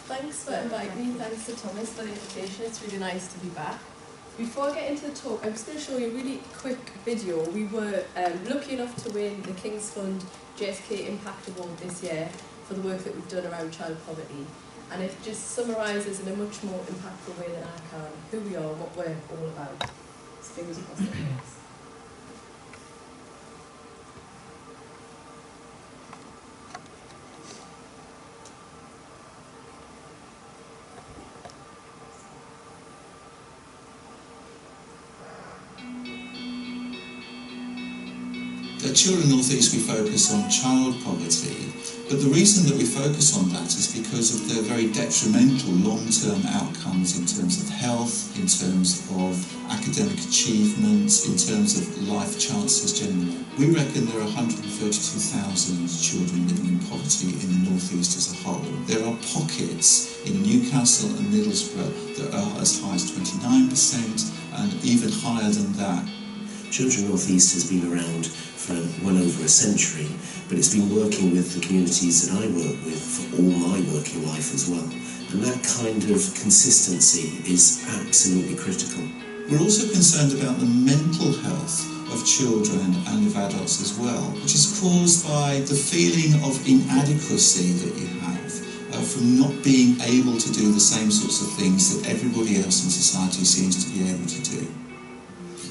Thanks for inviting me, thanks to Thomas for the invitation, it's really nice to be back. Before I get into the talk, I'm just going to show you a really quick video. We were lucky enough to win the King's Fund JSK Impact Award this year for the work that we've done around child poverty. And it just summarises in a much more impactful way than I can who we are, what we're all about. So fingers crossed it works. At Children North East we focus on child poverty, but the reason that we focus on that is because of the very detrimental long-term outcomes in terms of health, in terms of academic achievement, in terms of life chances generally. We reckon there are 132,000 children living in poverty in the North East as a whole. There are pockets in Newcastle and Middlesbrough that are as high as 29% and even higher than that. Children North East has been around for well over a century, but it's been working with the communities that I work with for all my working life as well. And that kind of consistency is absolutely critical. We're also concerned about the mental health of children and of adults as well, which is caused by the feeling of inadequacy that you have from not being able to do the same sorts of things that everybody else in society seems to be able to do.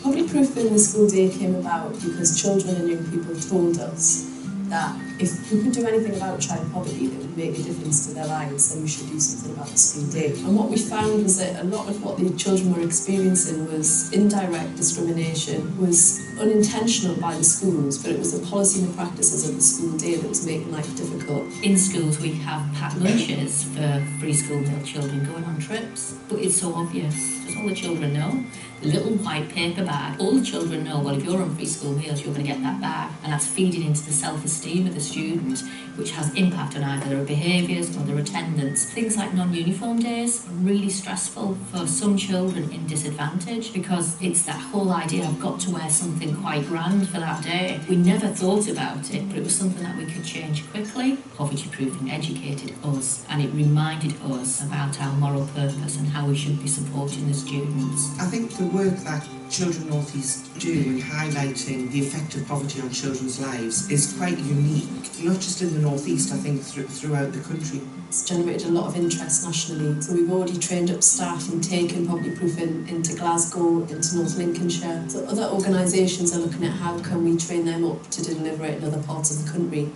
Poverty Proofing the School Day came about because children and young people told us that if we could do anything about child poverty that would make a difference to their lives, then we should do something about the school day. And what we found was that a lot of what the children were experiencing was indirect discrimination, was unintentional by the schools, but it was the policy and the practices of the school day that was making life difficult. In schools we have packed lunches for free school meal children going on trips, but it's so obvious. Does all the children know? The little white paper bag, all the children know, well, if you're on free school meals, you're going to get that bag. And that's feeding into the self-esteem of the student, which has impact on either their behaviours or their attendance. Things like non-uniform days are really stressful for some children in disadvantage because it's that whole idea, I've got to wear something quite grand for that day. We never thought about it, but it was something that we could change quickly. Poverty Proofing educated us and it reminded us about our moral purpose and how we should be supporting the students. I think the work that Children North East do in highlighting the effect of poverty on children's lives is quite unique, not just in the North East, I think throughout the country. It's generated a lot of interest nationally, so we've already trained up staff and taken poverty proofing into Glasgow, into North Lincolnshire. So other organisations are looking at how can we train them up to deliver it in other parts of the country.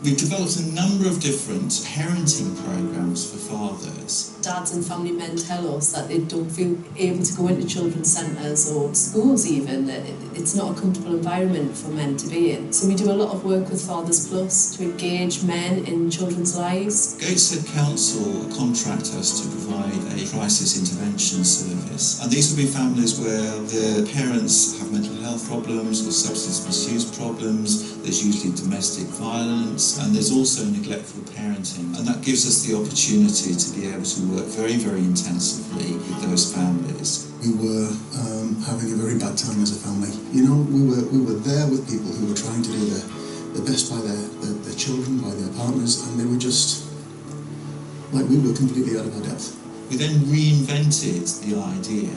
We've developed a number of different parenting programmes for fathers. Dads and family men tell us that they don't feel able to go into children's centres or schools even, that it's not a comfortable environment for men to be in. So we do a lot of work with Fathers Plus to engage men in children's lives. Gateshead Council contract us to provide a crisis intervention service. And these will be families where the parents have mental health problems or substance misuse problems. There's usually domestic violence and there's also neglectful parenting. And that gives us the opportunity to be able to work very, very intensively with those families. We were having a very bad time as a family. You know, we were there with people who were trying to do the best by their children, by their partners, and they were just, like, we were completely out of our depth. We then reinvented the idea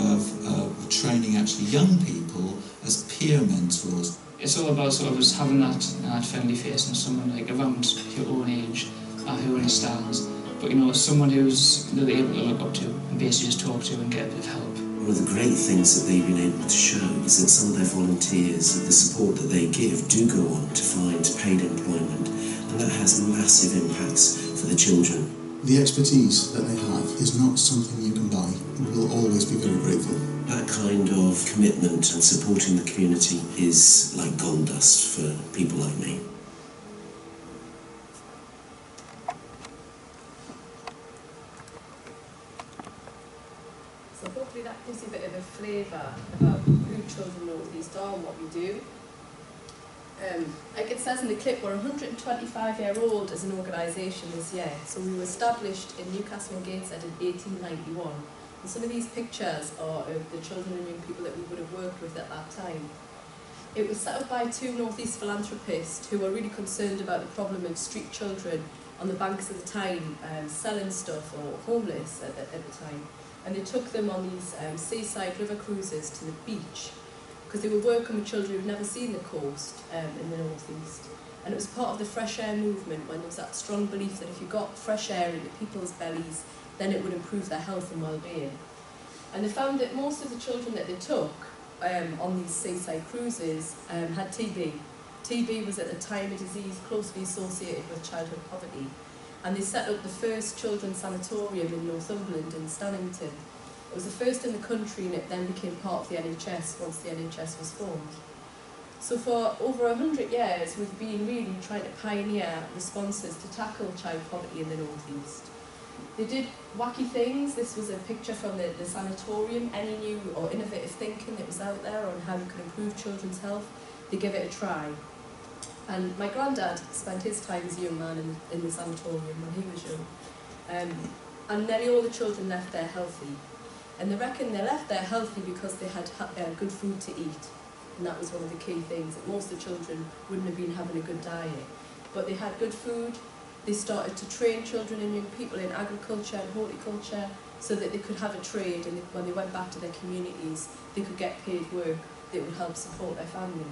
of training actually young people as peer mentors. It's all about sort of just having that friendly face and someone like around your own age who understands, but you know, someone who's they're able to look up to and basically just talk to and get a bit of help. One of the great things that they've been able to show is that some of their volunteers, the support that they give, do go on to find paid employment, and that has massive impacts for the children. The expertise that they have is not something you can buy. We'll always be very grateful. That kind of commitment and supporting the community is like gold dust for people like me. So hopefully that gives you a bit of a flavour about who Children North East are and what we do. Like it says in the clip, we're 125-year-old as an organisation this year. So we were established in Newcastle and Gateshead in 1891. And some of these pictures are of the children and young people that we would have worked with at that time. It was set up by two North East philanthropists who were really concerned about the problem of street children on the banks of the Tyne selling stuff or homeless at the time. And they took them on these seaside river cruises to the beach because they were working with children who'd never seen the coast in the northeast. And it was part of the fresh air movement when there was that strong belief that if you got fresh air into people's bellies, then it would improve their health and well-being. And they found that most of the children that they took on these seaside cruises had TB. TB was at the time a disease closely associated with childhood poverty. And they set up the first children's sanatorium in Northumberland in Stannington. It was the first in the country, and it then became part of the NHS once the NHS was formed. So for over 100 years, we've been really trying to pioneer responses to tackle child poverty in the northeast. They did wacky things. This was a picture from the sanatorium. Any new or innovative thinking that was out there on how we could improve children's health, they give it a try. And my granddad spent his time as a young man in the sanatorium when he was young. And nearly all the children left there healthy. And they reckon they left there healthy because they had good food to eat. And that was one of the key things, that most of the children wouldn't have been having a good diet. But they had good food. They started to train children and young people in agriculture and horticulture so that they could have a trade, and when they went back to their communities, they could get paid work that would help support their family.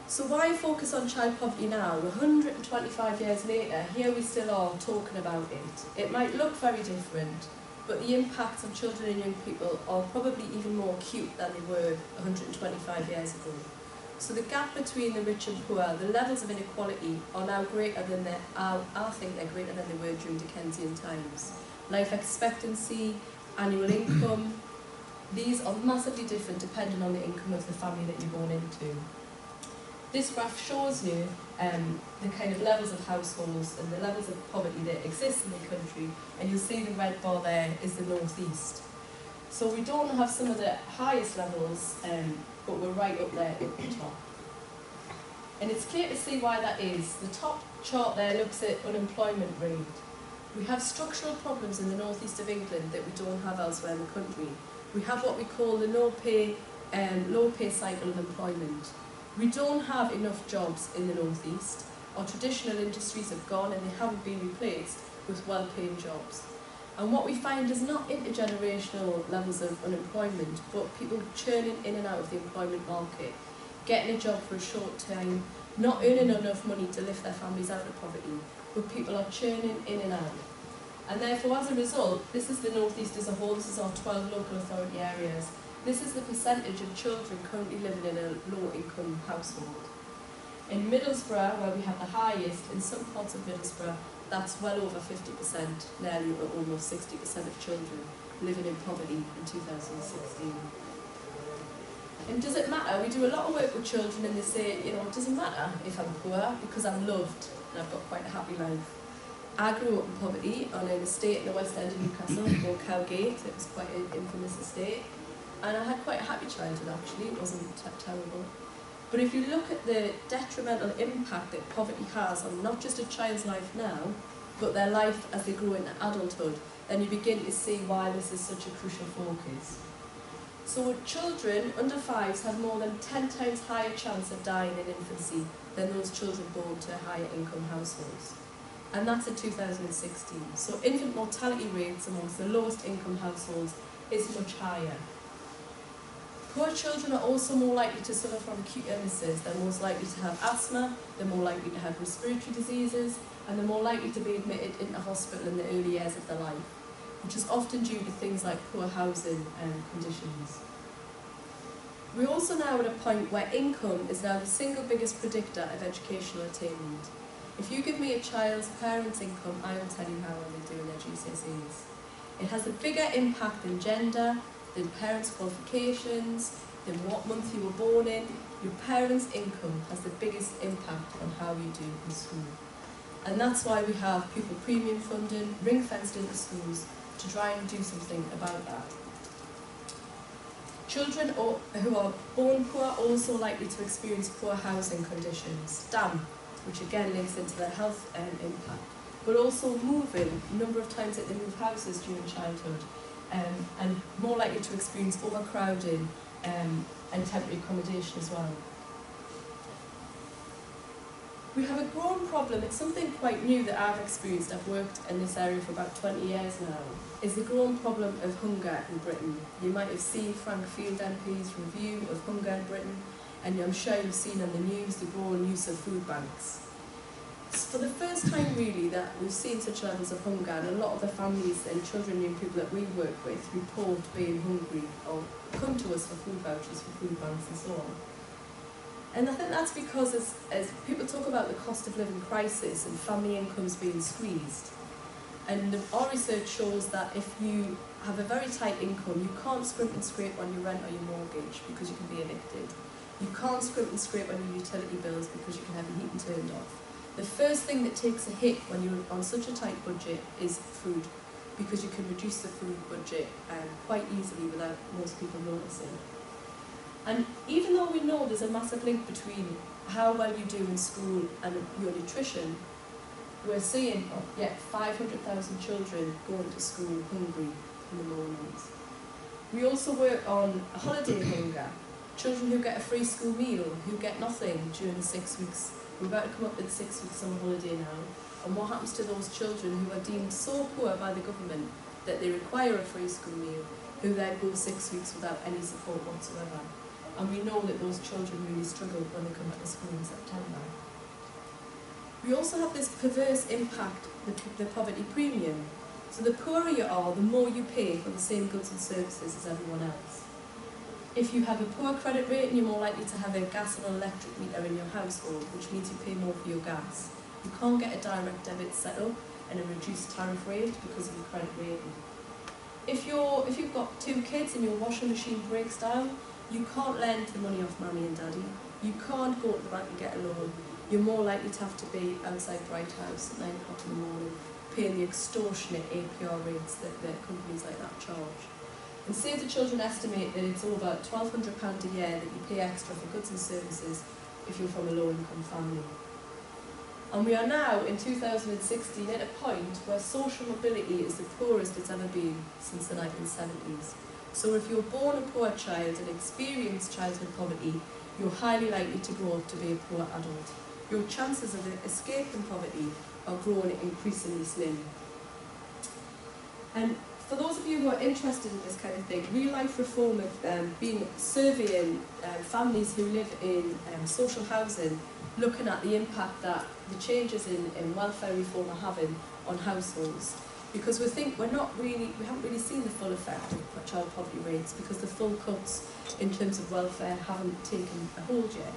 So why focus on child poverty now? 125 years later, here we still are talking about it. It might look very different, but the impacts on children and young people are probably even more acute than they were 125 years ago. So the gap between the rich and poor, the levels of inequality are now greater than I think they're greater than they were during Dickensian times. Life expectancy, annual income, these are massively different depending on the income of the family that you're born into. This graph shows you the kind of levels of households and the levels of poverty that exist in the country, and you'll see the red bar there is the northeast. So we don't have some of the highest levels, but we're right up there at the top. And it's clear to see why that is. The top chart there looks at unemployment rate. We have structural problems in the northeast of England that we don't have elsewhere in the country. We have what we call the low pay cycle of employment. We don't have enough jobs in the northeast. Our traditional industries have gone and they haven't been replaced with well-paying jobs. And what we find is not intergenerational levels of unemployment, but people churning in and out of the employment market, getting a job for a short time, not earning enough money to lift their families out of poverty, but people are churning in and out. And therefore, as a result, this is the northeast as a whole, this is our 12 local authority areas. This is the percentage of children currently living in a low-income household. In Middlesbrough, where we have the highest, in some parts of Middlesbrough, that's well over 50%, nearly or almost 60% of children living in poverty in 2016. And does it matter? We do a lot of work with children and they say, you know, it doesn't matter if I'm poor because I'm loved and I've got quite a happy life. I grew up in poverty on an estate in the West End of Newcastle called Cowgate. It was quite an infamous estate. And I had quite a happy childhood actually, it wasn't terrible. But if you look at the detrimental impact that poverty has on not just a child's life now, but their life as they grow into adulthood, then you begin to see why this is such a crucial focus. So children under 5s have more than 10 times higher chance of dying in infancy than those children born to higher income households. And that's in 2016. So infant mortality rates amongst the lowest income households is much higher. Poor children are also more likely to suffer from acute illnesses. They're most likely to have asthma, they're more likely to have respiratory diseases, and they're more likely to be admitted into hospital in the early years of their life, which is often due to things like poor housing and conditions. We're also now at a point where income is now the single biggest predictor of educational attainment. If you give me a child's parents' income, I will tell you how well they do in their GCSEs. It has a bigger impact than gender, than parents' qualifications, than what month you were born in. Your parents' income has the biggest impact on how you do in school. And that's why we have pupil premium funding, ring-fenced into schools, to try and do something about that. Children who are born poor are also likely to experience poor housing conditions, damp, which again links into their health impact, but also moving, a number of times that they move houses during childhood, and more likely to experience overcrowding and temporary accommodation as well. We have a growing problem, it's something quite new that I've experienced. I've worked in this area for about 20 years now, is the growing problem of hunger in Britain. You might have seen Frank Field MP's review of hunger in Britain, and I'm sure you've seen on the news the growing use of food banks. It's for the first time really that we've seen such levels of hunger, and a lot of the families and children and people that we work with report being hungry or come to us for food vouchers for food banks and so on. And I think that's because as people talk about the cost of living crisis and family incomes being squeezed, and our research shows that if you have a very tight income, you can't scrimp and scrape on your rent or your mortgage because you can be evicted. You can't scrimp and scrape on your utility bills because you can have your heating turned off. The first thing that takes a hit when you're on such a tight budget is food, because you can reduce the food budget quite easily without most people noticing. And even though we know there's a massive link between how well you do in school and your nutrition, we're seeing 500,000 children going to school hungry in the mornings. We also work on holiday hunger, children who get a free school meal, who get nothing during the 6 weeks. We're about to come up with 6 weeks summer holiday now, and what happens to those children who are deemed so poor by the government that they require a free school meal, who then go 6 weeks without any support whatsoever. And we know that those children really struggle when they come back to school in September. We also have this perverse impact, the poverty premium. So the poorer you are, the more you pay for the same goods and services as everyone else. If you have a poor credit rating, you're more likely to have a gas and electric meter in your household, which means you pay more for your gas. You can't get a direct debit set up and a reduced tariff rate because of your credit rating. If you've got 2 kids and your washing machine breaks down, you can't lend the money off Mummy and Daddy. You can't go to the bank and get a loan. You're more likely to have to be outside Bright House at 9 o'clock in the morning, paying the extortionate APR rates that companies like that charge. And Save the Children estimate that it's over £1,200 a year that you pay extra for goods and services if you're from a low-income family. And we are now, in 2016, at a point where social mobility is the poorest it's ever been since the 1970s. So if you're born a poor child and experience childhood poverty, you're highly likely to grow up to be a poor adult. Your chances of escaping poverty are growing increasingly slim. And for those of you who are interested in this kind of thing, Real Life Reform have been surveying families who live in social housing, looking at the impact that the changes in welfare reform are having on households. Because we haven't really seen the full effect of child poverty rates, because the full cuts in terms of welfare haven't taken a hold yet.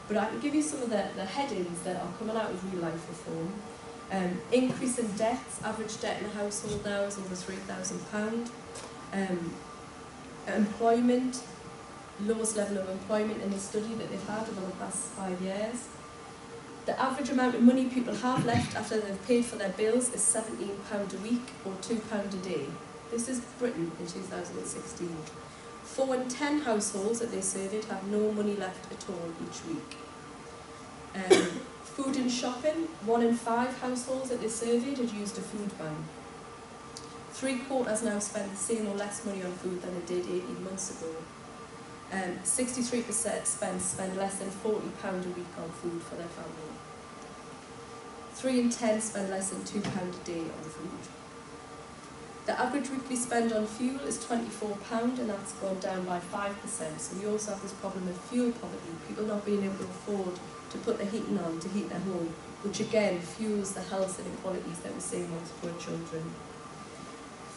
But I can give you some of the headings that are coming out of Real Life Reform. Increase in deaths, average debt in a household now is over £3,000. Employment, lowest level of employment in the study that they've had over the past 5 years. The average amount of money people have left after they've paid for their bills is £17 a week or £2 a day. This is Britain in 2016. 4 in 10 households that they surveyed have no money left at all each week. Food and shopping, 1 in 5 households that they surveyed had used a food bank. 3/4 now spend the same or less money on food than they did 18 months ago. 63% spend less than £40 a week on food for their family. 3 in 10 spend less than £2 a day on food. The average weekly spend on fuel is £24, and that's gone down by 5%. So we also have this problem of fuel poverty, people not being able to afford to put the heating on to heat their home, which again fuels the health inequalities that we're seeing amongst poor children.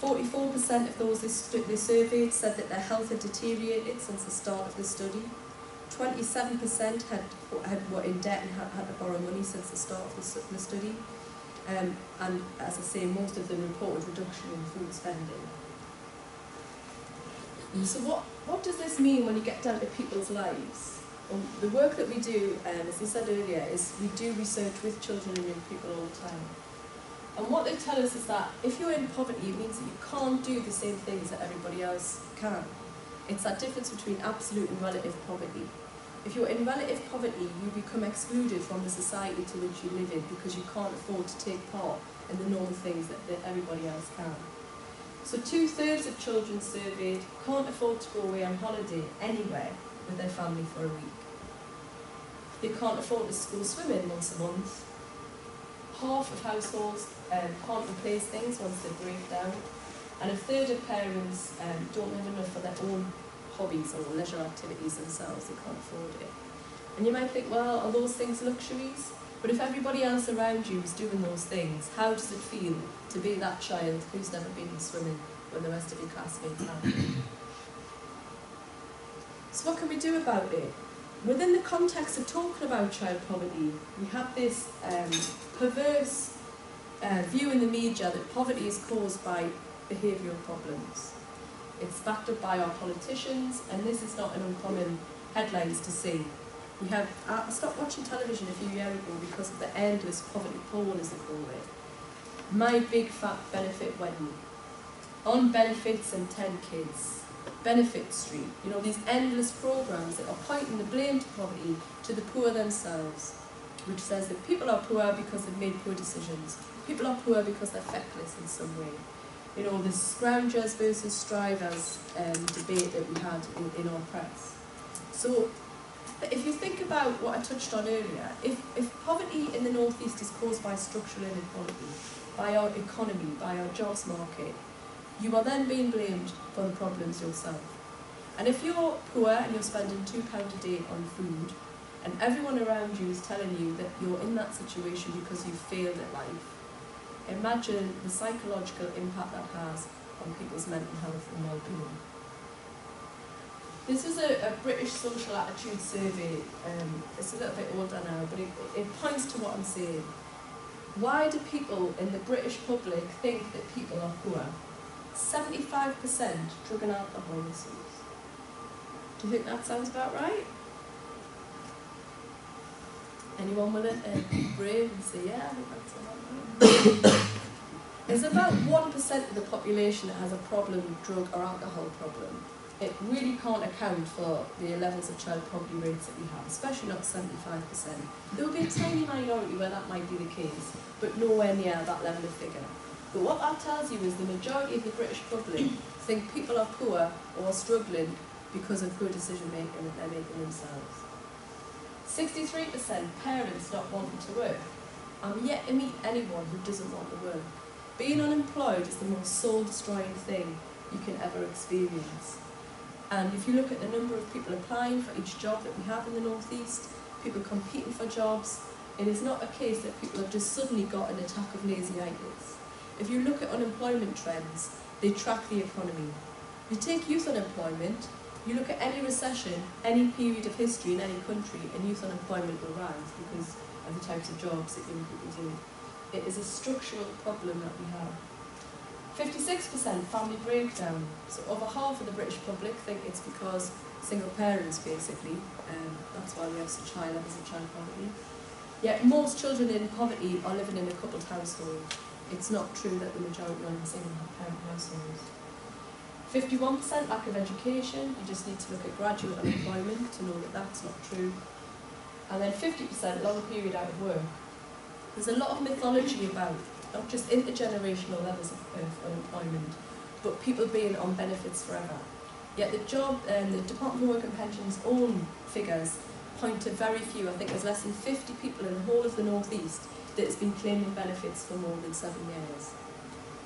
44% of those they surveyed said that their health had deteriorated since the start of the study. 27% were in debt and had to borrow money since the start of the study. And as I say, most of them reported reduction in food spending. So what does this mean when you get down to people's lives? Well, the work that we do, as I said earlier, is we do research with children and young people all the time. And what they tell us is that if you're in poverty, it means that you can't do the same things that everybody else can. It's that difference between absolute and relative poverty. If you're in relative poverty, you become excluded from the society to which you live in because you can't afford to take part in the normal things that everybody else can. So 2/3 of children surveyed can't afford to go away on holiday anywhere with their family for a week. they can't afford to go swimming once a month. Half of households can't replace things once they break down. And a third of parents don't have enough for their own hobbies or leisure activities themselves, they can't afford it. And you might think, well, are those things luxuries? But if everybody else around you is doing those things, how does it feel to be that child who's never been swimming when the rest of your classmates have? So what can we do about it? Within the context of talking about child poverty, we have this perverse view in the media that poverty is caused by behavioural problems. It's backed up by our politicians, and this is not an uncommon headlines to see. I stopped watching television a few years ago because of the endless poverty porn, as they call it. My big fat benefit wedding, on benefits and 10 kids, Benefit Street, you know, these endless programmes that are pointing the blame to poverty to the poor themselves, which says that people are poor because they've made poor decisions. People are poor because they're feckless in some way. You know, the scroungers versus strivers debate that we had in our press. So, if you think about what I touched on earlier, if poverty in the North East is caused by structural inequality, by our economy, by our jobs market, you are then being blamed for the problems yourself. And if you're poor and you're spending £2 a day on food, and everyone around you is telling you that you're in that situation because you've failed at life, imagine the psychological impact that has on people's mental health and well-being. This is a British social attitude survey. It's a little bit older now, but it points to what I'm saying. Why do people in the British public think that people are poor? 75% drug and alcohol misuse. Do you think that sounds about right? Anyone willing to be brave and say, yeah, I think that's about right? There's about 1% of the population that has a problem, drug or alcohol problem. It really can't account for the levels of child poverty rates that we have, especially not 75%. There will be a tiny minority where that might be the case, but nowhere near that level of figure. But what that tells you is the majority of the British public think people are poor or struggling because of poor decision making that they're making themselves. 63% parents not wanting to work. I'm yet to meet anyone who doesn't want to work. Being unemployed is the most soul-destroying thing you can ever experience. And if you look at the number of people applying for each job that we have in the North East, people competing for jobs, it is not a case that people have just suddenly got an attack of lazy-itis. If you look at unemployment trends, they track the economy. You take youth unemployment, you look at any recession, any period of history in any country, and youth unemployment will rise because of the types of jobs that young people do. It is a structural problem that we have. 56% family breakdown. So over half of the British public think it's because single parents, basically. That's why we have such high levels of child poverty. Yet most children in poverty are living in a coupled household. It's not true that the majority are in single parent households. 51% lack of education. You just need to look at graduate unemployment to know that that's not true. And then 50% long period out of work. There's a lot of mythology about not just intergenerational levels of unemployment, but people being on benefits forever. Yet the Department for Work and Pensions' own figures point to very few. I think there's less than 50 people in the whole of the North East that has been claiming benefits for more than 7 years.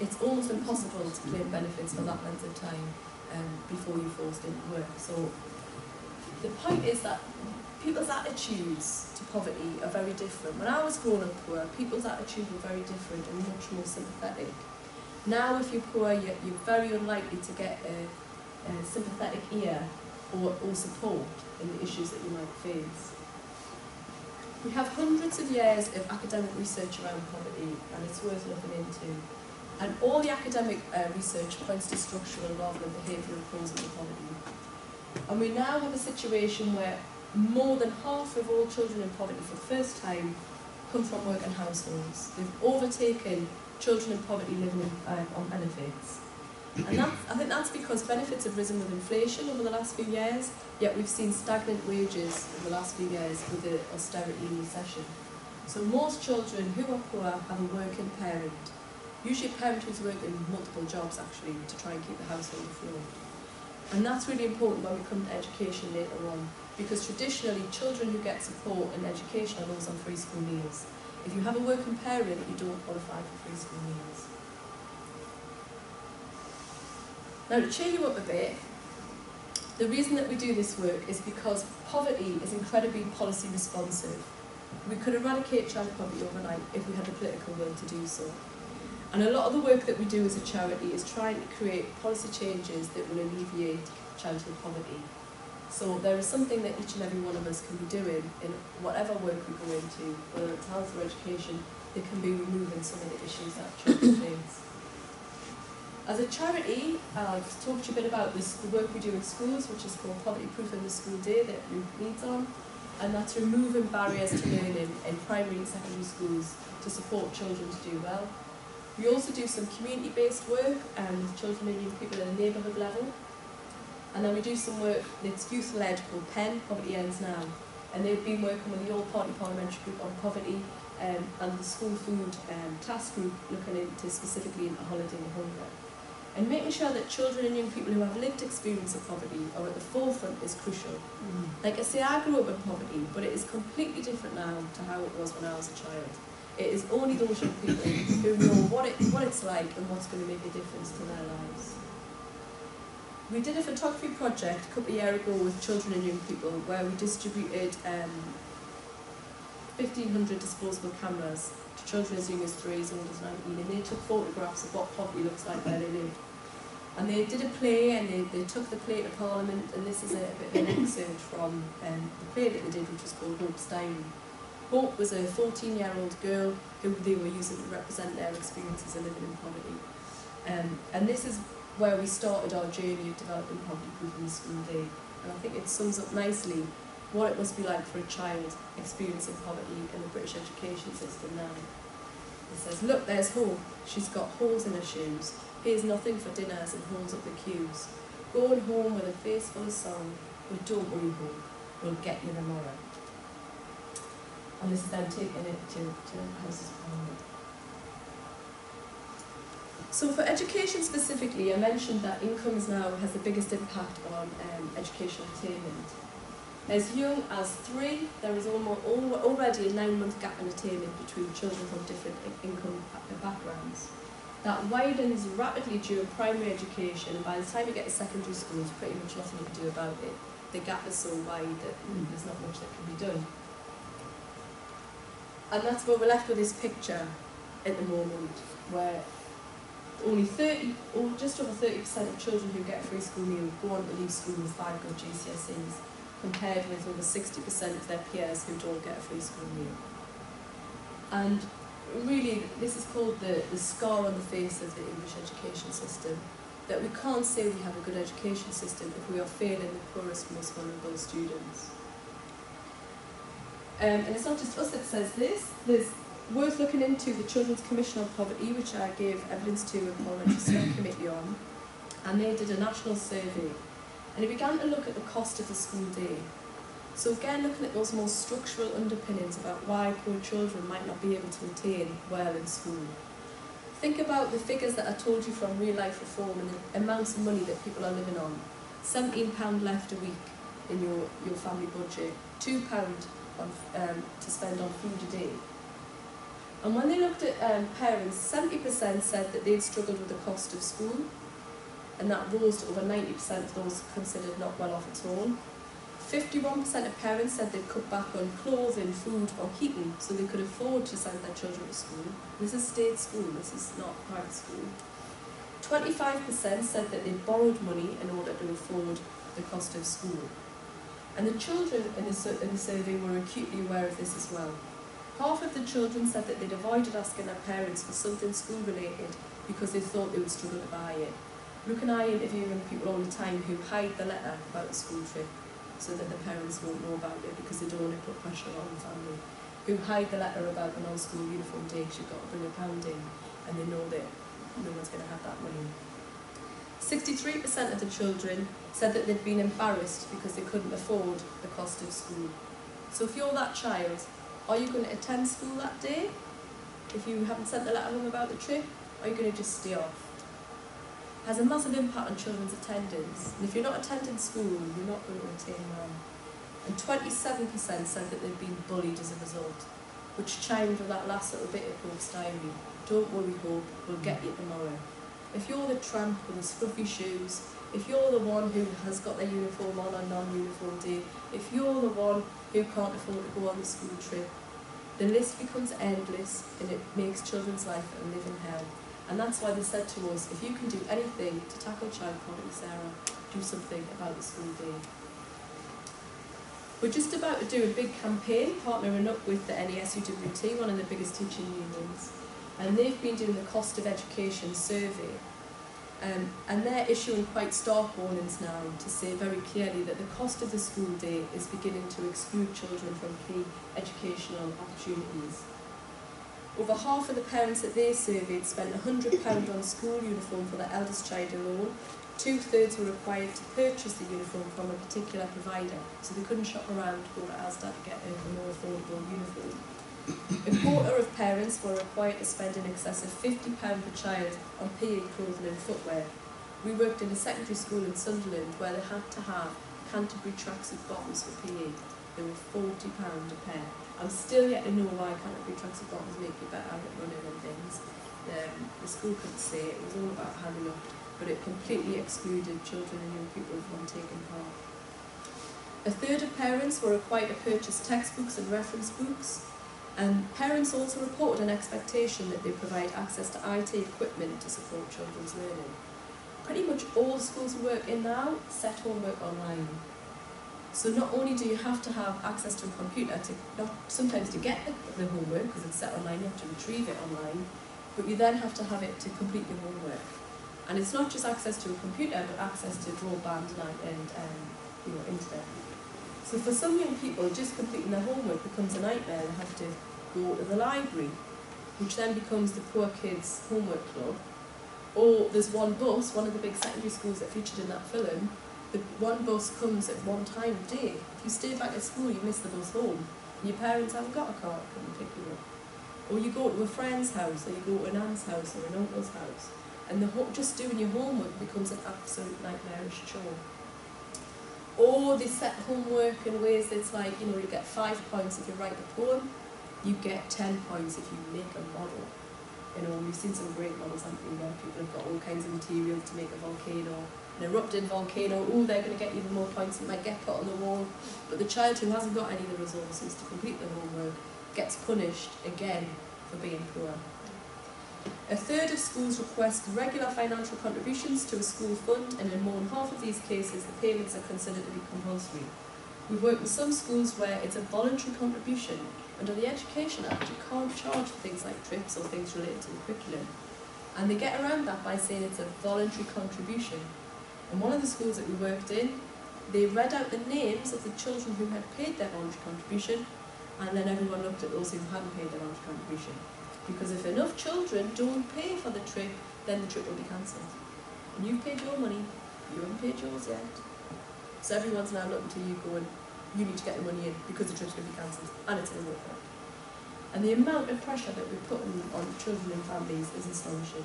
It's almost impossible to claim benefits for that length of time before you're forced into work. So the point is that people's attitudes to poverty are very different. When I was growing up poor, people's attitudes were very different and much more sympathetic. Now if you're poor, you're very unlikely to get a sympathetic ear or support in the issues that you might face. We have hundreds of years of academic research around poverty, and it's worth looking into. And all the academic research points to structural rather than behavioural causes of poverty. And we now have a situation where more than half of all children in poverty for the first time come from working households. They've overtaken children in poverty living on benefits. And I think that's because benefits have risen with inflation over the last few years, yet we've seen stagnant wages in the last few years with the austerity and recession. So most children who are poor have a working parent, usually a parent who's working multiple jobs actually to try and keep the household afloat. And that's really important when we come to education later on. because traditionally children who get support and education are those on free school meals. If you have a working parent, you don't qualify for free school meals. Now, to cheer you up a bit, the reason that we do this work is because poverty is incredibly policy responsive. We could eradicate child poverty overnight if we had the political will to do so. And a lot of the work that we do as a charity is trying to create policy changes that will alleviate childhood poverty. So there is something that each and every one of us can be doing in whatever work we go into, whether it's health or education, that can be removing some of the issues that children face. As a charity, I'll talk to you a bit about the work we do in schools, which is called Poverty Proof in the School Day, that Ruth leads on, and that's removing barriers to learning in primary and secondary schools to support children to do well. We also do some community-based work with children and young people at a neighbourhood level. And then we do some work that's youth-led called PEN, Poverty Ends Now. And they've been working with the all-party parliamentary group on poverty and the school food task group looking into specifically into holiday and hunger. And making sure that children and young people who have lived experience of poverty are at the forefront is crucial. Like I say, I grew up in poverty, but it is completely different now to how it was when I was a child. It is only those young people who know what it's like and what's going to make a difference to their lives. We did a photography project a couple of years ago with children and young people where we distributed 1,500 disposable cameras to children as young as 3, as old as 19, and they took photographs of what poverty looks like where they live. And they did a play, and they took the play to Parliament, and this is a bit of an excerpt from the play that they did, which was called Hope's Diary. Hope was a 14-year-old girl who they were using to represent their experiences of living in poverty. And this is where we started our journey of developing Poverty Proof in the School Day. And I think it sums up nicely what it must be like for a child experiencing poverty in the British education system now. It says, look, there's Hope. She's got holes in her shoes. Pays nothing for dinners and holds up the queues. Going home with a face full of sorrow. But don't worry, Hope. We'll get you tomorrow. And this is then taking it to Houses of Parliament. So for education specifically, I mentioned that income now has the biggest impact on educational attainment. As young as 3, there is already a 9-month gap in attainment between children from different income backgrounds. That widens rapidly during primary education, and by the time you get to secondary school, there's pretty much nothing you can do about it. The gap is so wide that there's not much that can be done. And that's where we're left with this picture at the moment, where only 30, or just over 30% of children who get a free school meal go on to leave school with 5 good GCSEs, compared with over 60% of their peers who don't get a free school meal. And really, this is called the scar on the face of the English education system, that we can't say we have a good education system if we are failing the poorest, most vulnerable students. And it's not just us that says this. There's worth looking into the Children's Commission on Poverty, which I gave evidence to a parliamentary select committee on, and they did a national survey, and it began to look at the cost of the school day. So again, looking at those more structural underpinnings about why poor children might not be able to attain well in school. Think about the figures that I told you from Real Life Reform and the amounts of money that people are living on. £17 left a week in your family budget, £2 to spend on food a day. And when they looked at parents, 70% said that they'd struggled with the cost of school, and that rose to over 90% of those considered not well off at all. 51% of parents said they'd cut back on clothing, food or heating so they could afford to send their children to school. This is state school, this is not private school. 25% said that they'd borrowed money in order to afford the cost of school. And the children in the survey were acutely aware of this as well. Half of the children said that they'd avoided asking their parents for something school related because they thought they would struggle to buy it. Luke and I interview young people all the time who hide the letter about the school trip so that the parents won't know about it because they don't want to put pressure on the family. Who hide the letter about the non-school uniform day because you've got to bring a pound in, and they know that no one's going to have that money. 63% of the children said that they'd been embarrassed because they couldn't afford the cost of school. So if you're that child, are you going to attend school that day? If you haven't sent the letter home about the trip, or are you going to just stay off? It has a massive impact on children's attendance. And if you're not attending school, you're not going to attain well. and 27% said that they've been bullied as a result, which chimed with that last little bit of Hope's diary. Don't worry, Hope, we'll get you tomorrow. If you're the tramp with the scruffy shoes, if you're the one who has got their uniform on non-uniform day, if you're the one who can't afford to go on the school trip, the list becomes endless and it makes children's life a living hell. And that's why they said to us, if you can do anything to tackle child poverty, Sarah, do something about the school day. We're just about to do a big campaign, partnering up with the NESUWT, one of the biggest teaching unions. And they've been doing the cost of education survey. And they're issuing quite stark warnings now to say very clearly that the cost of the school day is beginning to exclude children from key educational opportunities. Over half of the parents that they surveyed spent £100 on school uniform for their eldest child alone. 2/3 were required to purchase the uniform from a particular provider, so they couldn't shop around to go to Asda to get a more affordable uniform. A quarter of parents were required to spend in excess of £50 per child on PE clothing and footwear. We worked in a secondary school in Sunderland where they had to have Canterbury tracksuit bottoms for PE. They were £40 a pair. I'm still yet to know why Canterbury tracksuit bottoms make you better at running and things. The school couldn't say it was all about handing up, but it completely excluded children and young people from taking part. A third of parents were required to purchase textbooks and reference books. And parents also reported an expectation that they provide access to IT equipment to support children's learning. Pretty much all schools we work in now set homework online. So not only do you have to have access to a computer sometimes to get the homework, because it's set online, you have to retrieve it online, but you then have to have it to complete your homework. And it's not just access to a computer, but access to broadband and internet. So for some young people, just completing their homework becomes a nightmare. They have to go to the library, which then becomes the poor kids' homework club. Or there's one bus, one of the big secondary schools that featured in that film, the one bus comes at one time of day. If you stay back at school, you miss the bus home, and your parents haven't got a car to come and pick you up. Or you go to a friend's house, or you go to an aunt's house or an uncle's house, and just doing your homework becomes an absolute nightmarish chore. Or they set homework in ways that's like, you get 5 points if you write a poem, you get 10 points if you make a model. We've seen some great models, haven't we, where people have got all kinds of materials to make a volcano, an erupted volcano, they're going to get even more points, it might get put on the wall. But the child who hasn't got any of the resources to complete the homework gets punished again for being poor. A third of schools request regular financial contributions to a school fund, and in more than half of these cases, the payments are considered to be compulsory. We've worked with some schools where it's a voluntary contribution. Under the Education Act, you can't charge for things like trips or things related to the curriculum. And they get around that by saying it's a voluntary contribution. And one of the schools that we worked in, they read out the names of the children who had paid their voluntary contribution, and then everyone looked at those who hadn't paid their voluntary contribution. Because if enough children don't pay for the trip, then the trip will be cancelled. And you've paid your money, you haven't paid yours yet. So everyone's now looking to you going, you need to get the money in because the trip's going to be cancelled, and it's in the work. And the amount of pressure that we're putting on children and families is astonishing.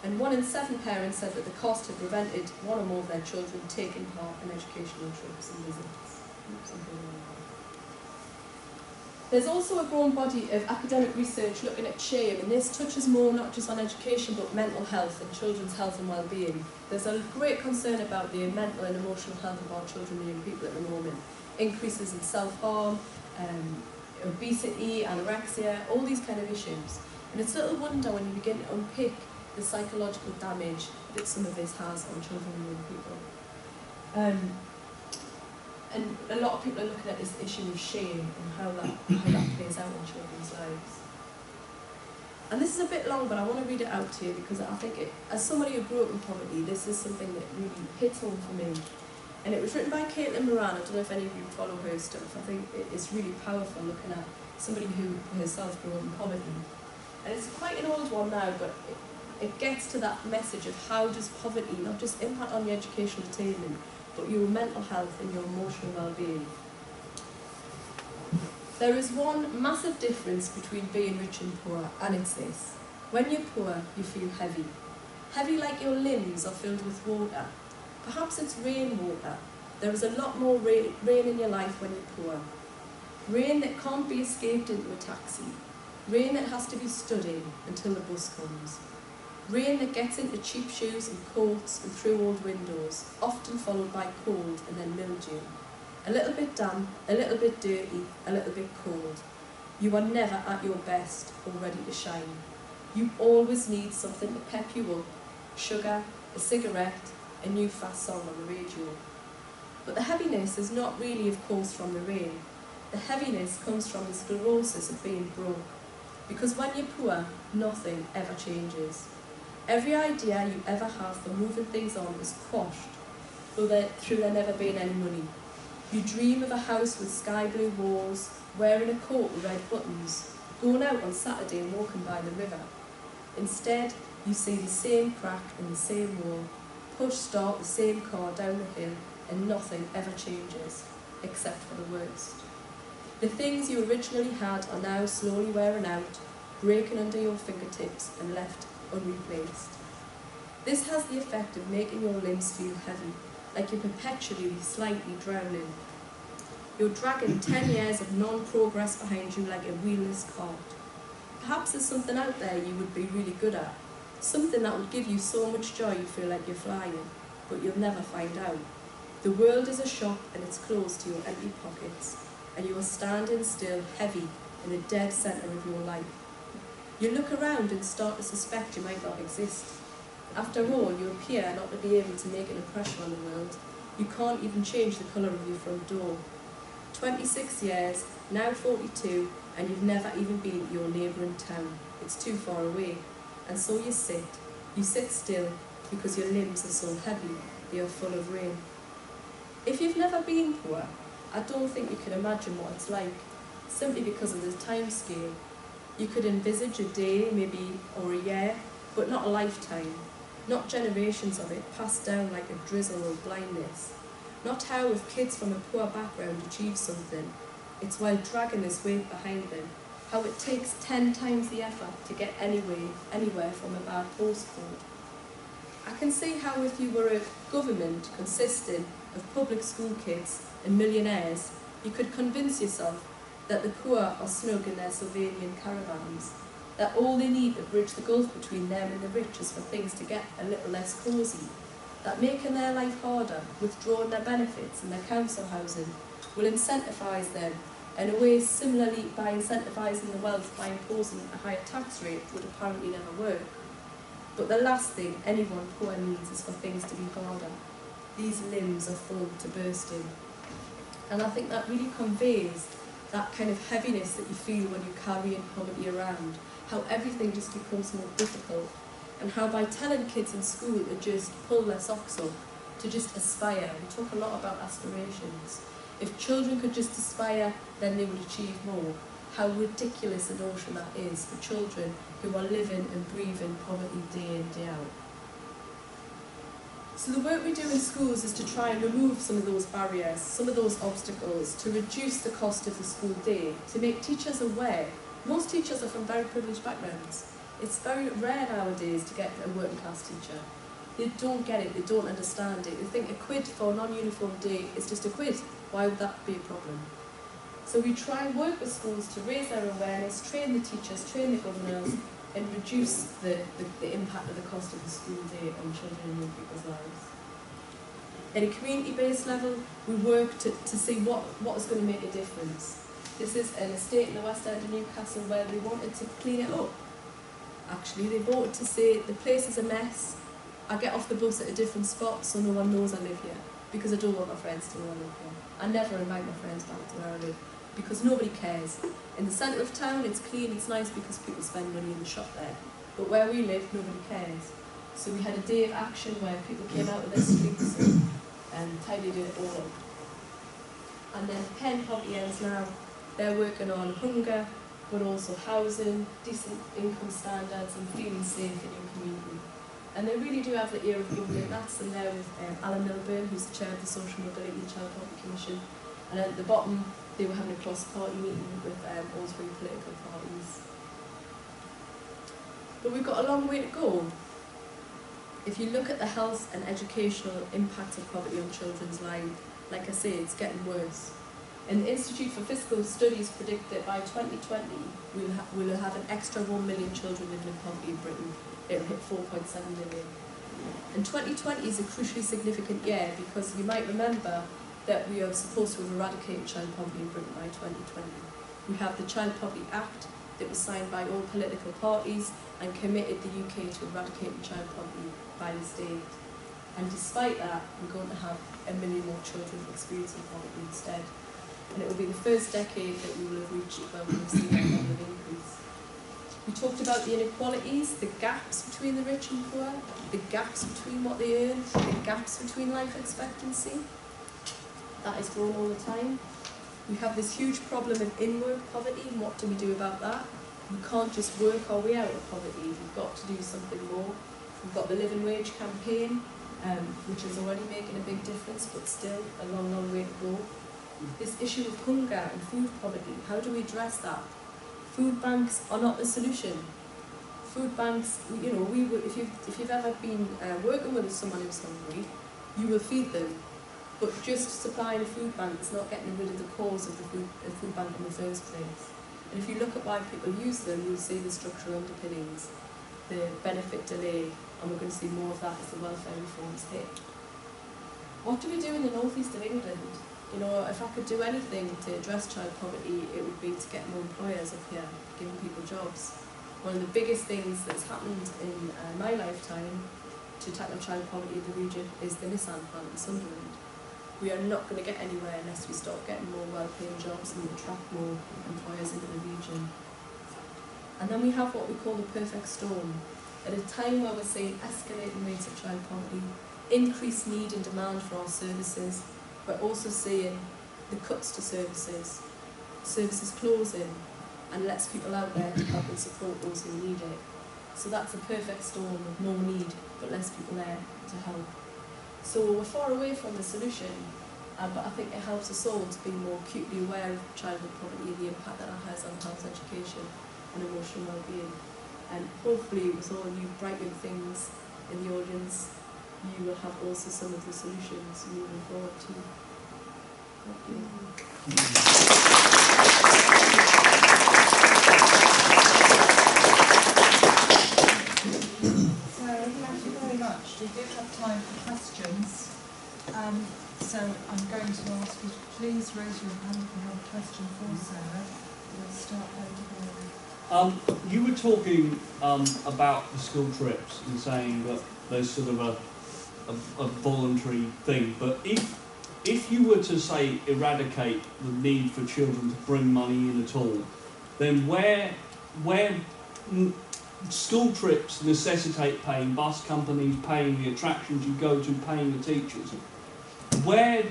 And 1 in 7 parents said that the cost had prevented one or more of their children taking part in educational trips and visits. There's also a growing body of academic research looking at shame, and this touches more not just on education but mental health and children's health and well-being. There's a great concern about the mental and emotional health of our children and young people at the moment. Increases in self-harm, obesity, anorexia, all these kind of issues. And it's little wonder when you begin to unpick the psychological damage that some of this has on children and young people. And a lot of people are looking at this issue of shame and how that plays out in children's lives. And this is a bit long, but I want to read it out to you because I think, as somebody who grew up in poverty, this is something that really hits home for me. And it was written by Caitlin Moran. I don't know if any of you follow her stuff. I think it's really powerful looking at somebody who herself grew up in poverty. And it's quite an old one now, but it gets to that message of how does poverty not just impact on your educational attainment, but your mental health and your emotional well-being. There is one massive difference between being rich and poor, and it's this. When you're poor, you feel heavy. Heavy like your limbs are filled with water. Perhaps it's rainwater. There is a lot more rain in your life when you're poor. Rain that can't be escaped into a taxi. Rain that has to be stood in until the bus comes. Rain that gets into cheap shoes and coats and through old windows, often followed by cold and then mildew. A little bit damp, a little bit dirty, a little bit cold. You are never at your best or ready to shine. You always need something to pep you up. Sugar, a cigarette, a new fast song on the radio. But the heaviness is not really, of course, from the rain. The heaviness comes from the sclerosis of being broke. Because when you're poor, nothing ever changes. Every idea you ever have for moving things on is quashed, through there never being any money. You dream of a house with sky blue walls, wearing a coat with red buttons, going out on Saturday and walking by the river. Instead, you see the same crack in the same wall, push start the same car down the hill, and nothing ever changes, except for the worst. The things you originally had are now slowly wearing out, breaking under your fingertips and left unreplaced. This has the effect of making your limbs feel heavy, like you're perpetually slightly drowning. You're dragging 10 years of non-progress behind you like a wheelless cart. Perhaps there's something out there you would be really good at, something that would give you so much joy you feel like you're flying, but you'll never find out. The world is a shop and it's closed to your empty pockets, and you are standing still, heavy, in the dead centre of your life. You look around and start to suspect you might not exist. After all, you appear not to be able to make an impression on the world. You can't even change the colour of your front door. 26 years, now 42, and you've never even been to your neighbouring town. It's too far away. And so you sit still, because your limbs are so heavy, they are full of rain. If you've never been poor, I don't think you can imagine what it's like, simply because of the time scale. You could envisage a day, maybe, or a year, but not a lifetime. Not generations of it, passed down like a drizzle or blindness. Not how, if kids from a poor background achieve something, it's while dragging this weight behind them. How it takes 10 times the effort to get anywhere from a bad postcode. I can see how if you were a government consisting of public school kids and millionaires, you could convince yourself that the poor are snug in their Sylvanian caravans, that all they need to bridge the gulf between them and the rich is for things to get a little less cosy, that making their life harder, withdrawing their benefits and their council housing, will incentivise them in a way similarly by incentivising the wealth by imposing a higher tax rate would apparently never work. But the last thing anyone poor needs is for things to be harder. These limbs are full to bursting. And I think that really conveys that kind of heaviness that you feel when you're carrying poverty around, how everything just becomes more difficult, and how by telling kids in school to just pull their socks up, to just aspire, we talk a lot about aspirations. If children could just aspire, then they would achieve more. How ridiculous a notion that is for children who are living and breathing poverty day in, day out. So the work we do in schools is to try and remove some of those barriers, some of those obstacles, to reduce the cost of the school day, to make teachers aware. Most teachers are from very privileged backgrounds. It's very rare nowadays to get a working class teacher. They don't get it, they don't understand it. They think a quid for a non-uniform day is just a quid. Why would that be a problem? So we try and work with schools to raise their awareness, train the teachers, train the governors, and reduce the impact of the cost of the school day on children and young people's lives. At a community-based level, we work to see what is going to make a difference. This is an estate in the West End of Newcastle where they wanted to clean it up. Actually, they voted to say the place is a mess. I get off the bus at a different spot so no one knows I live here, because I don't want my friends to know I live here. I never invite my friends back to where I live, because nobody cares. In the centre of town, it's clean, it's nice because people spend money in the shop there. But where we live, nobody cares. So we had a day of action where people came out of their streets and tidied it all up. And then Penn Poverty Ends now, they're working on hunger, but also housing, decent income standards, and feeling safe in your community. And they really do have the ear of the government. That's in there with Alan Milburn, who's the chair of the Social Mobility and Child Poverty Commission. And at the bottom, they were having a cross-party meeting with all three political parties. But we've got a long way to go. If you look at the health and educational impact of poverty on children's lives, like I say, it's getting worse. And the Institute for Fiscal Studies predict that by 2020, we'll have an extra 1 million children living in poverty in Britain. It'll hit 4.7 million. And 2020 is a crucially significant year because you might remember that we are supposed to have eradicated child poverty in Britain by 2020. We have the Child Poverty Act that was signed by all political parties and committed the UK to eradicating child poverty by the state. And despite that, we're going to have 1 million more children experiencing poverty instead. And it will be the first decade that we will have reached where we will see that level of increase. We talked about the inequalities, the gaps between the rich and poor, the gaps between what they earn, the gaps between life expectancy. That is growing all the time. We have this huge problem of in-work poverty, and what do we do about that? We can't just work our way out of poverty, we've got to do something more. We've got the living wage campaign, which is already making a big difference, but still a long, long way to go. This issue of hunger and food poverty, how do we address that? Food banks are not the solution. Food banks, you know, if you've ever been working with someone who's hungry, you will feed them. But just supplying a food bank is not getting rid of the cause of the food bank in the first place. And if you look at why people use them, you'll see the structural underpinnings, the benefit delay, and we're going to see more of that as the welfare reforms hit. What do we do in the northeast of England? You know, if I could do anything to address child poverty, it would be to get more employers up here, giving people jobs. One of the biggest things that's happened in my lifetime to tackle child poverty in the region is the Nissan plant in Sunderland. We are not going to get anywhere unless we start getting more well-paying jobs and attract more employers into the region. And then we have what we call the perfect storm. At a time where we're seeing escalating rates of child poverty, increased need and demand for our services, we're also seeing the cuts to services closing, and less people out there to help and support those who need it. So that's a perfect storm of more need, but less people there to help. So we're far away from the solution, but I think it helps us all to be more acutely aware of childhood poverty and the impact that it has on health, education and emotional well-being. And hopefully with all you bright young things in the audience, you will have also some of the solutions moving forward too. Thank you. So thank you very much. We do have time for questions. So I'm going to ask you to please raise your hand if you have a question for Sarah. We'll start over here. You were talking about the school trips and saying that there's sort of a voluntary thing, but if you were to say eradicate the need for children to bring money in at all, then where school trips necessitate paying bus companies, paying the attractions you go to, paying the teachers, where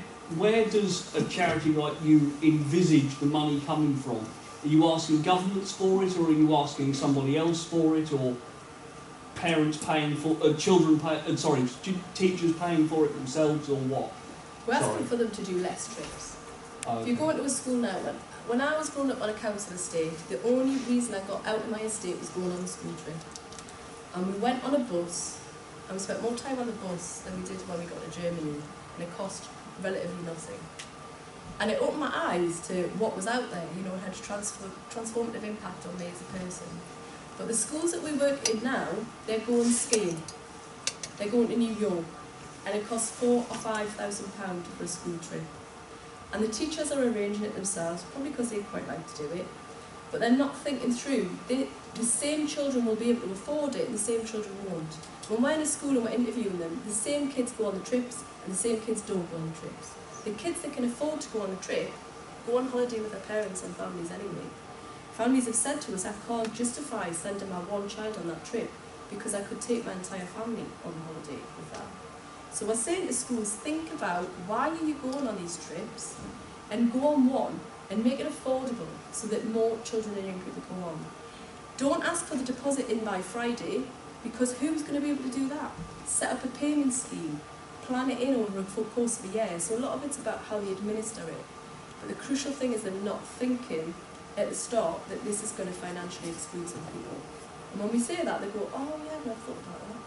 does a charity like you envisage the money coming from? Are you asking governments for it, or are you asking somebody else for it, or parents paying for teachers paying for it themselves, or what? We're asking for them to do less trips. If you go into a school now, when I was growing up on a council estate, the only reason I got out of my estate was going on a school trip. And we went on a bus, and we spent more time on the bus than we did when we got to Germany, and it cost relatively nothing. And it opened my eyes to what was out there, you know, it had a transformative impact on me as a person. But the schools that we work in now, they're going skiing. They're going to New York, and it costs £4,000 or £5,000 for a school trip. And the teachers are arranging it themselves, probably because they quite like to do it, but they're not thinking through. The same children will be able to afford it, and the same children won't. When we're in a school and we're interviewing them, the same kids go on the trips, and the same kids don't go on the trips. The kids that can afford to go on a trip go on holiday with their parents and families anyway. Families have said to us, I can't justify sending my one child on that trip because I could take my entire family on holiday with that. So we're saying to schools, think about why are you going on these trips, and go on one and make it affordable so that more children and young people go on. Don't ask for the deposit in by Friday, because who's going to be able to do that? Set up a payment scheme. Plan it in over a full course of a year. So a lot of it's about how you administer it. But the crucial thing is they're not thinking at the start that this is going to financially exclude some people. And when we say that, they go, oh yeah, I've never thought about that.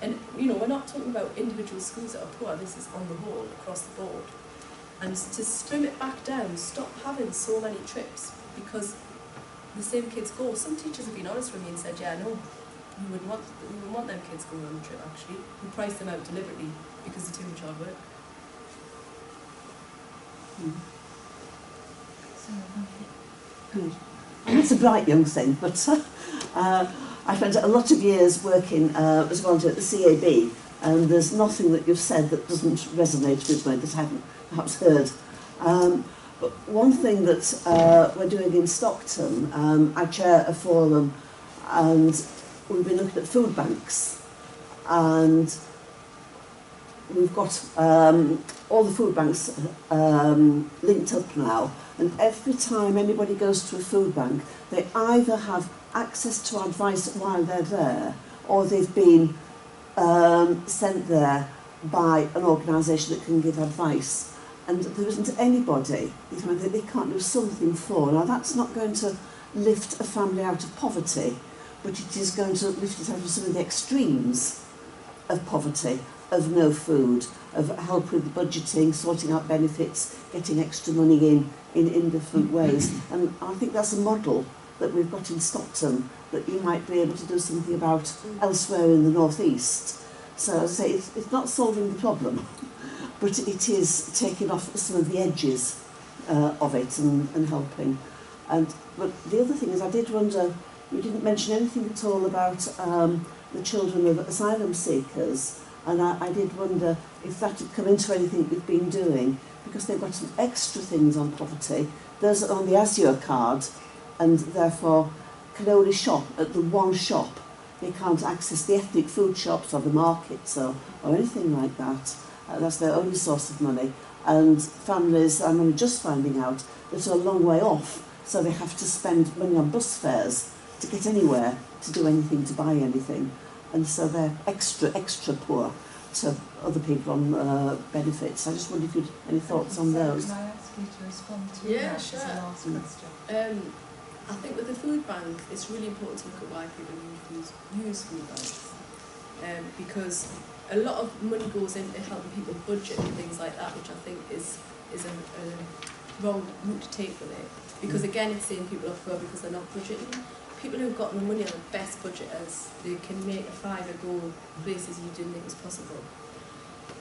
And you know, we're not talking about individual schools that are poor, this is on the whole, across the board. And to slim it back down, stop having so many trips, because the same kids go. Some teachers have been honest with me and said, yeah, no, we wouldn't want them kids going on a trip actually. We price them out deliberately because they're too much hard work. And it's a bright young thing, but I spent a lot of years working as a volunteer at the CAB, and there's nothing that you've said that doesn't resonate with me that I haven't perhaps heard. But one thing that we're doing in Stockton, I chair a forum, and we've been looking at food banks, and we've got all the food banks linked up now, and every time anybody goes to a food bank, they either have access to advice while they're there, or they've been sent there by an organisation that can give advice. And there isn't anybody that they can't do something for. Now that's not going to lift a family out of poverty, but it is going to lift it out of some of the extremes of poverty, of no food, of help with budgeting, sorting out benefits, getting extra money in different ways. And I think that's a model that we've got in Stockton that you might be able to do something about elsewhere in the northeast. So as I say, it's not solving the problem, but it is taking off some of the edges of it and helping. But the other thing is, I did wonder, you didn't mention anything at all about the children of asylum seekers, and I did wonder if that had come into anything you've been doing, because they've got some extra things on poverty. Those are on the Azure card, and therefore can only shop at the one shop. They can't access the ethnic food shops or the markets or anything like that. That's their only source of money. And families, I'm only just finding out, that are a long way off, so they have to spend money on bus fares to get anywhere, to do anything, to buy anything. And so they're extra poor to other people on benefits. I just wonder if you had any thoughts on those. Can I ask you to respond to that sure. as a last question? I think with the food bank, it's really important to look at why people use food banks. Because a lot of money goes into helping people budget and things like that, which I think is a wrong route to take with it. Because again, it's saying people are poor because they're not budgeting. People who've got no money are the best budgeters. They can make a fiver go places you didn't think was possible.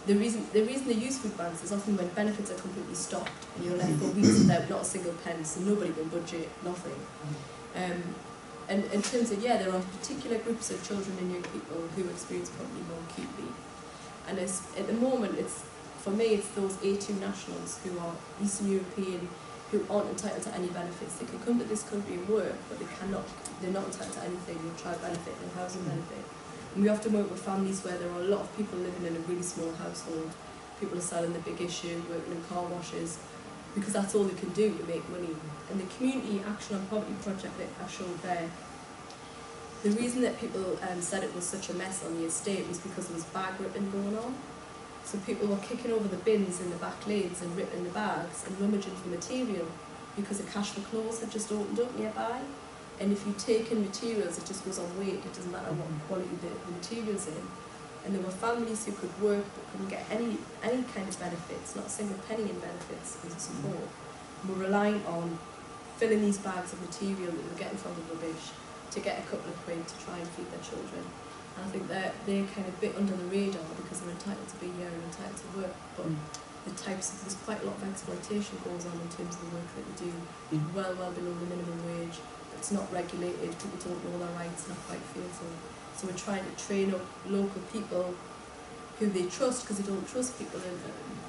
The reason they use food banks is often when benefits are completely stopped and you're left for weeks without not a single pence, and nobody can budget, nothing. And in terms of, there are particular groups of children and young people who experience poverty more acutely. And at the moment, for me, it's those A2 nationals who are Eastern European, who aren't entitled to any benefits. They can come to this country and work, but they're not entitled to anything, no child benefit, no housing benefit. And we often work with families where there are a lot of people living in a really small household. People are selling the big issue, working in car washes, because that's all they can do to make money. And the Community Action on Poverty project that I showed there, the reason that people said it was such a mess on the estate was because there was bag ripping going on. So people were kicking over the bins in the back lanes and ripping the bags and rummaging for material because a cash for clothes had just opened up nearby. And if you take in materials, it just goes on weight. It doesn't matter what quality the material's in. And there were families who could work but couldn't get any kind of benefits, not a single penny in benefits and support. And were relying on filling these bags of material that they were getting from the rubbish to get a couple of quid to try and feed their children. And I think they're kind of a bit under the radar because they're entitled to be here and entitled to work. But there's quite a lot of exploitation goes on in terms of the work that they do, well below the minimum wage. It's not regulated, people don't know their rights, not quite feel so. So we're trying to train up local people who they trust, because they don't trust people in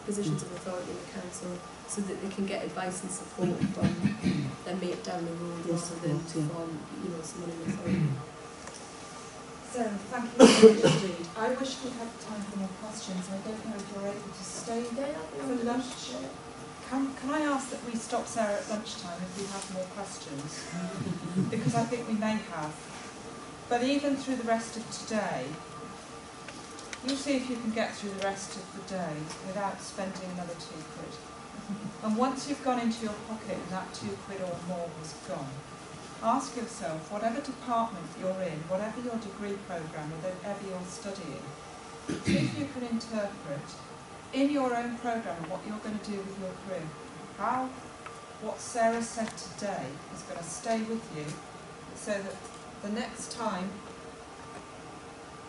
positions of authority in the council, so that they can get advice and support from their mate down the road rather than from someone in authority. So, thank you very much indeed. I wish we had time for more questions. I don't know if you're able to stay there for lunch. Can I ask that we stop Sarah at lunchtime if we have more questions? Because I think we may have. But even through the rest of today, you see if you can get through the rest of the day without spending another £2. And once you've gone into your pocket and that £2 or more has gone, ask yourself, whatever department you're in, whatever your degree programme, or whatever you're studying, if you can interpret in your own programme and what you're going to do with your career, how what Sarah said today is going to stay with you, so that the next time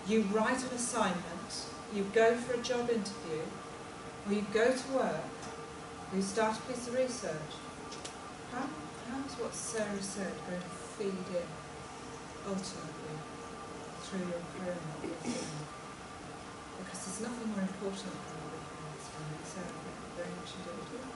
you write an assignment, you go for a job interview, or you go to work, or you start a piece of research, how's what Sarah said going to feed in ultimately through your career and what you're doing? Because there's nothing more important than what we're doing. So thank you very much indeed.